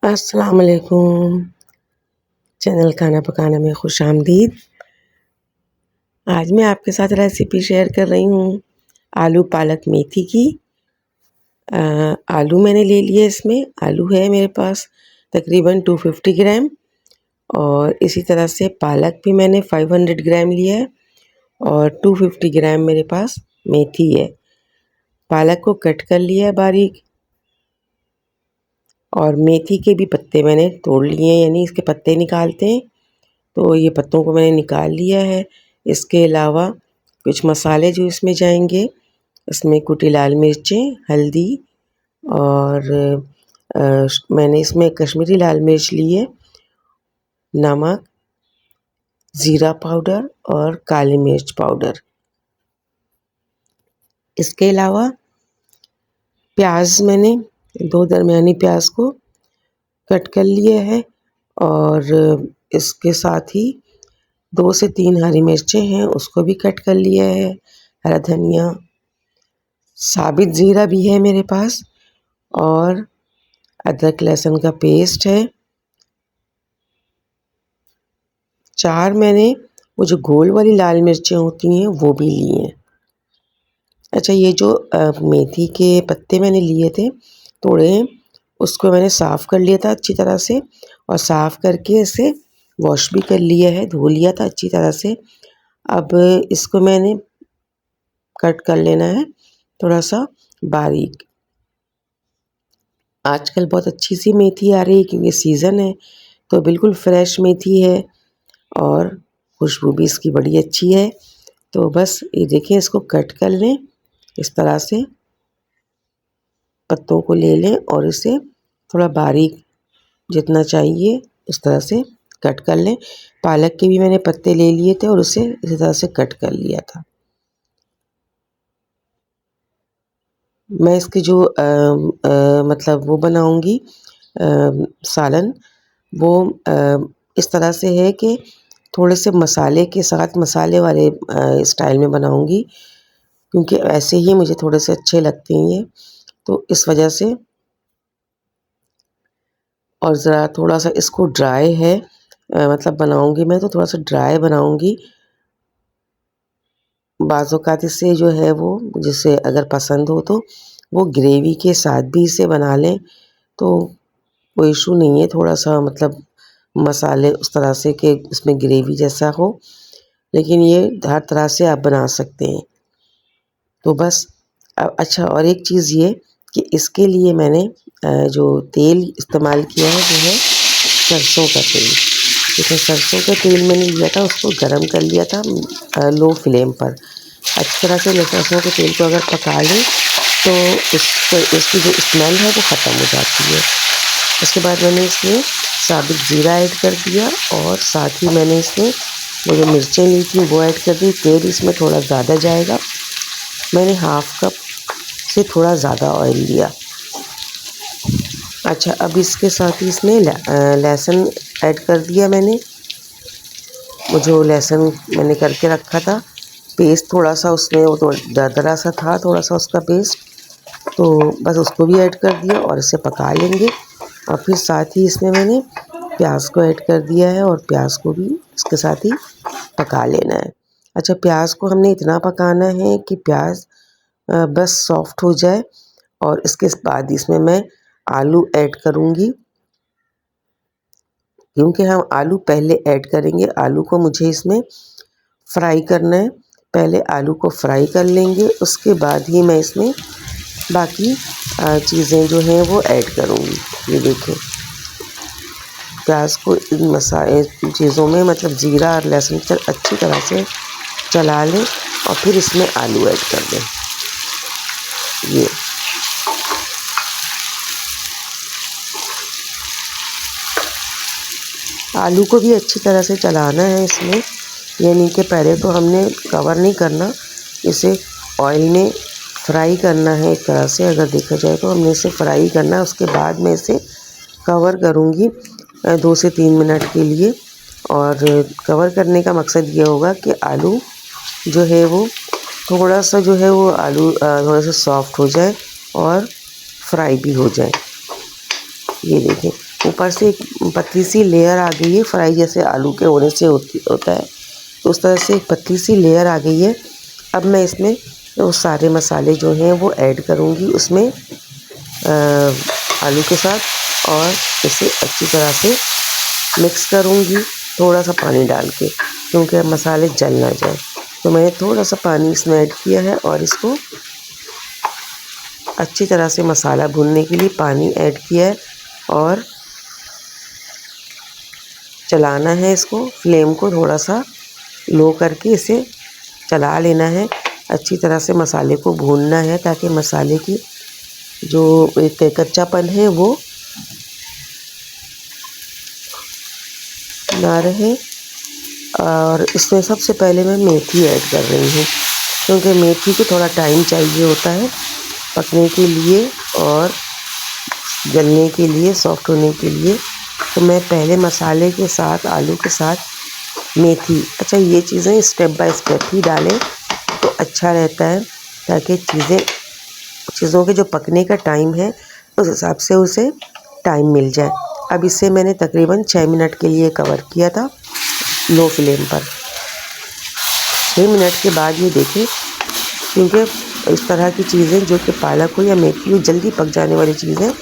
अस्सलाम वालेकुम। चैनल खाना पकाना में खुशामदीद। आज मैं आपके साथ रेसिपी शेयर कर रही हूँ आलू पालक मेथी की। आलू मैंने ले लिए, इसमें आलू है मेरे पास तकरीबन 250 ग्राम, और इसी तरह से पालक भी मैंने 500 ग्राम लिया है, और 250 ग्राम मेरे पास मेथी है। पालक को कट कर लिया है बारीक, और मेथी के भी पत्ते मैंने तोड़ लिए हैं, यानी इसके पत्ते निकालते हैं, तो ये पत्तों को मैंने निकाल लिया है। इसके अलावा कुछ मसाले जो इसमें जाएंगे, इसमें कुटी लाल मिर्चें, हल्दी, और मैंने इसमें कश्मीरी लाल मिर्च ली है, नमक, ज़ीरा पाउडर और काली मिर्च पाउडर। इसके अलावा प्याज मैंने 2 दरमियानी प्याज को कट कर लिया है, और इसके साथ ही 2 से 3 हरी मिर्चें हैं, उसको भी कट कर लिया है। हरा धनिया, साबित ज़ीरा भी है मेरे पास, और अदरक लहसुन का पेस्ट है। 4 मैंने वो जो गोल वाली लाल मिर्चें होती हैं वो भी ली हैं। अच्छा, ये जो मेथी के पत्ते मैंने लिए थे तोड़े हैं, उसको मैंने साफ़ कर लिया था अच्छी तरह से, और साफ़ करके इसे वॉश भी कर लिया है, धो लिया था अच्छी तरह से। अब इसको मैंने कट कर लेना है थोड़ा सा बारीक। आजकल बहुत अच्छी सी मेथी आ रही है क्योंकि सीज़न है, तो बिल्कुल फ्रेश मेथी है, और खुशबू भी इसकी बड़ी अच्छी है। तो बस ये देखिए, इसको कट कर लें इस तरह से, पत्तों को ले लें और इसे थोड़ा बारीक जितना चाहिए उस तरह से कट कर लें। पालक के भी मैंने पत्ते ले लिए थे और उसे इसी तरह से कट कर लिया था। मैं इसकी जो मतलब वो बनाऊंगी सालन, वो इस तरह से है कि थोड़े से मसाले के साथ, मसाले वाले स्टाइल में बनाऊंगी, क्योंकि ऐसे ही मुझे थोड़े से अच्छे लगते हैं ये, तो इस वजह से। और ज़रा थोड़ा सा इसको ड्राई है, मतलब बनाऊंगी मैं तो थोड़ा सा ड्राई बनाऊंगी। बाज़ औक़ात इससे जो है वो, जिसे अगर पसंद हो तो वो ग्रेवी के साथ भी इसे बना लें, तो कोई इशू नहीं है। थोड़ा सा मतलब मसाले उस तरह से कि इसमें ग्रेवी जैसा हो, लेकिन ये हर तरह से आप बना सकते हैं। तो बस अच्छा, और एक चीज़ ये कि इसके लिए मैंने जो तेल इस्तेमाल किया है वो है सरसों का तेल। देखिए, सरसों का तेल मैंने लिया था, उसको गरम कर लिया था लो फ्लेम पर। अच्छी तरह से सरसों के तेल को अगर पका लें तो इसकी जो स्मेल है वो ख़त्म हो जाती है। उसके बाद मैंने इसमें साबित ज़ीरा ऐड कर दिया, और साथ ही मैंने इसमें वो जो मिर्चें ली थी वो ऐड कर दी। तेल इसमें थोड़ा ज़्यादा जाएगा, मैंने हाफ़ कप से थोड़ा ज़्यादा ऑयल लिया। अच्छा, अब इसके साथ ही इसमें लहसुन ऐड कर दिया मैंने। वो जो लहसुन मैंने करके रखा था पेस्ट, थोड़ा सा उसमें वो तो दरदरा सा था थोड़ा सा उसका पेस्ट, तो बस उसको भी ऐड कर दिया और इसे पका लेंगे। और फिर साथ ही इसमें मैंने प्याज को ऐड कर दिया है, और प्याज को भी इसके साथ ही पका लेना है। अच्छा, प्याज को हमने इतना पकाना है कि प्याज बस सॉफ्ट हो जाए, और इसके बाद इसमें मैं आलू ऐड करूँगी, क्योंकि हम आलू पहले ऐड करेंगे। आलू को मुझे इसमें फ्राई करना है, पहले आलू को फ्राई कर लेंगे, उसके बाद ही मैं इसमें बाकी चीज़ें जो हैं वो ऐड करूँगी। ये देखिए, प्याज को इन मसाले चीज़ों में, मतलब ज़ीरा और लहसुन अच्छी तरह से चला लें, और फिर इसमें आलू ऐड कर दें। ये आलू को भी अच्छी तरह से चलाना है इसमें, ये नहीं कि पहले तो हमने कवर नहीं करना, इसे ऑयल में फ्राई करना है एक तरह से। अगर देखा जाए तो हमने इसे फ्राई करना है, उसके बाद मैं इसे कवर करूँगी 2 से 3 मिनट के लिए। और कवर करने का मकसद ये होगा कि आलू जो है वो थोड़ा सा जो है वो आलू थोड़ा सा सॉफ्ट हो जाए और फ्राई भी हो जाए। ये देखें, ऊपर से एक पतली सी लेयर आ गई है, फ्राई जैसे आलू के होने से होता है, तो उस तरह से एक पतली सी लेयर आ गई है। अब मैं इसमें वो सारे मसाले जो हैं वो ऐड करूँगी उसमें आलू के साथ, और इसे अच्छी तरह से मिक्स करूँगी थोड़ा सा पानी डाल के, क्योंकि मसाले जल ना जाए। तो मैंने थोड़ा सा पानी इसमें ऐड किया है और इसको अच्छी तरह से मसाला भूनने के लिए पानी ऐड किया है, और चलाना है इसको, फ्लेम को थोड़ा सा लो करके इसे चला लेना है। अच्छी तरह से मसाले को भूनना है ताकि मसाले की जो एक कच्चापन है वो ना रहे। और इसमें सबसे पहले मैं मेथी ऐड कर रही हूँ, क्योंकि मेथी को थोड़ा टाइम चाहिए होता है पकने के लिए और गलने के लिए, सॉफ्ट होने के लिए। तो मैं पहले मसाले के साथ, आलू के साथ मेथी, अच्छा ये चीज़ें स्टेप बाय स्टेप ही डालें तो अच्छा रहता है, ताकि चीज़ों के जो पकने का टाइम है उस हिसाब से उसे टाइम मिल जाए। अब इसे मैंने तकरीबन 6 मिनट के लिए कवर किया था लो फ्लेम पर। 6 मिनट के बाद ये देखें, क्योंकि इस तरह की चीज़ें जो कि पालक हो या मेथी हो जल्दी पक जाने वाली चीज़ है,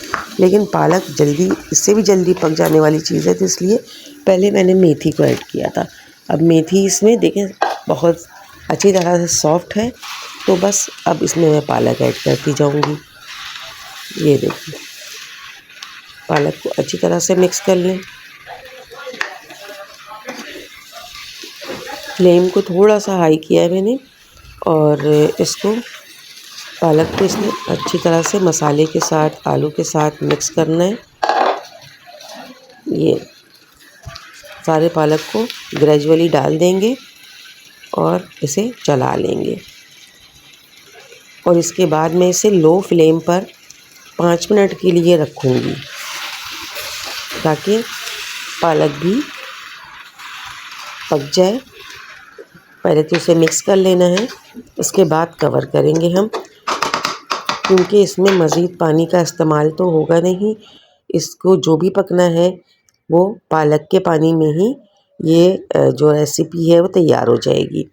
लेकिन पालक जल्दी, इससे भी जल्दी पक जाने वाली चीज़ है, तो इसलिए पहले मैंने मेथी को ऐड किया था। अब मेथी इसमें देखें बहुत अच्छी तरह से सॉफ्ट है, तो बस अब इसमें मैं पालक ऐड करती जाऊंगी। ये देखिए, पालक को अच्छी तरह से मिक्स कर लें। फ्लेम को थोड़ा सा हाई किया है मैंने, और इसको, पालक को इसमें अच्छी तरह से मसाले के साथ, आलू के साथ मिक्स करना है। ये सारे पालक को ग्रेजुअली डाल देंगे और इसे चला लेंगे, और इसके बाद मैं इसे लो फ्लेम पर 5 मिनट के लिए रखूँगी, ताकि पालक भी पक जाए। पहले तो इसे मिक्स कर लेना है, उसके बाद कवर करेंगे हम, क्योंकि इसमें मज़ीद पानी का इस्तेमाल तो होगा नहीं। इसको जो भी पकना है वो पालक के पानी में ही ये जो रेसिपी है वो तैयार हो जाएगी।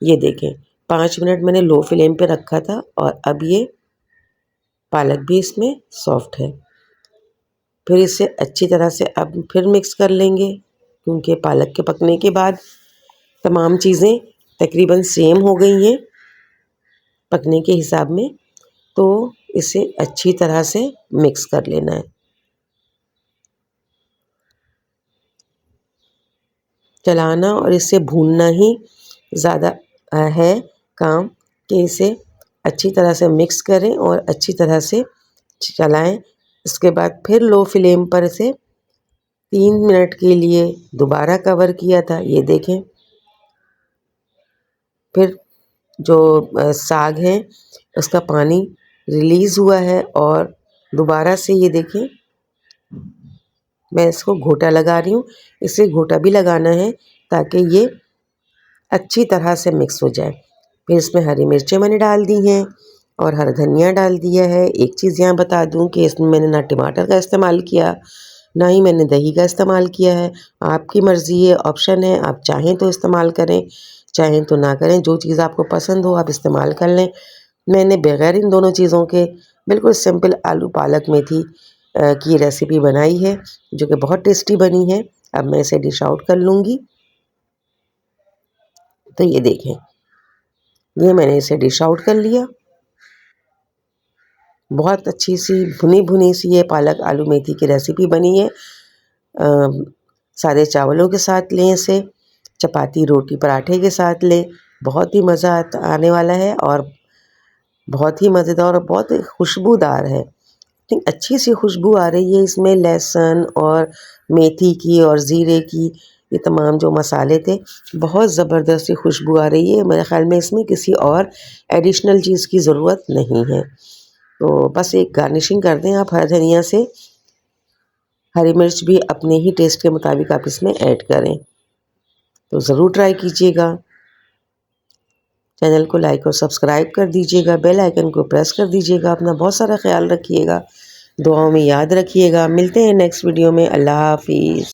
ये देखें, 5 मिनट मैंने लो फ्लेम पे रखा था, और अब ये पालक भी इसमें सॉफ्ट है। फिर इसे अच्छी तरह से अब फिर मिक्स कर लेंगे, क्योंकि पालक के पकने के बाद तमाम चीज़ें तकरीबन सेम हो गई हैं पकने के हिसाब में, तो इसे अच्छी तरह से मिक्स कर लेना है। चलाना और इसे भूनना ही ज़्यादा है काम, कि इसे अच्छी तरह से मिक्स करें और अच्छी तरह से चलाएं। इसके बाद फिर लो फ्लेम पर इसे 3 मिनट के लिए दोबारा कवर किया था। ये देखें, फिर जो साग है उसका पानी रिलीज़ हुआ है, और दोबारा से ये देखें, मैं इसको घोटा लगा रही हूँ। इसे घोटा भी लगाना है ताकि ये अच्छी तरह से मिक्स हो जाए। फिर इसमें हरी मिर्चें मैंने डाल दी हैं और हरा धनिया डाल दिया है। एक चीज़ यहाँ बता दूँ कि इसमें मैंने ना टमाटर का इस्तेमाल किया, ना ही मैंने दही का इस्तेमाल किया है। आपकी मर्ज़ी है, ऑप्शन है, आप चाहें तो इस्तेमाल करें, चाहें तो ना करें। जो चीज़ आपको पसंद हो आप इस्तेमाल कर लें। मैंने बगैर इन दोनों चीज़ों के बिल्कुल सिंपल आलू पालक मेथी की रेसिपी बनाई है, जो कि बहुत टेस्टी बनी है। अब मैं इसे डिश आउट कर लूँगी। तो ये देखें, ये मैंने इसे डिश आउट कर लिया। बहुत अच्छी सी भुनी भुनी सी ये पालक आलू मेथी की रेसिपी बनी है। सादे चावलों के साथ लें इसे, चपाती रोटी पराठे के साथ लें, बहुत ही मज़ा आने वाला है, और बहुत ही मज़ेदार और बहुत खुशबूदार है। इतनी अच्छी सी खुशबू आ रही है इसमें, लहसुन और मेथी की और ज़ीरे की, ये तमाम जो मसाले थे, बहुत ज़बरदस्त सी खुशबू आ रही है। मेरे ख़्याल में इसमें किसी और एडिशनल चीज़ की ज़रूरत नहीं है। तो बस एक गार्निशिंग कर दें आप हरा धनिया से। हरी मिर्च भी अपने ही टेस्ट के मुताबिक आप इसमें ऐड करें। तो ज़रूर ट्राई कीजिएगा। चैनल को लाइक और सब्सक्राइब कर दीजिएगा, बेल आइकन को प्रेस कर दीजिएगा। अपना बहुत सारा ख्याल रखिएगा। दुआओं में याद रखिएगा। मिलते हैं नेक्स्ट वीडियो में। अल्लाह हाफ़िज़।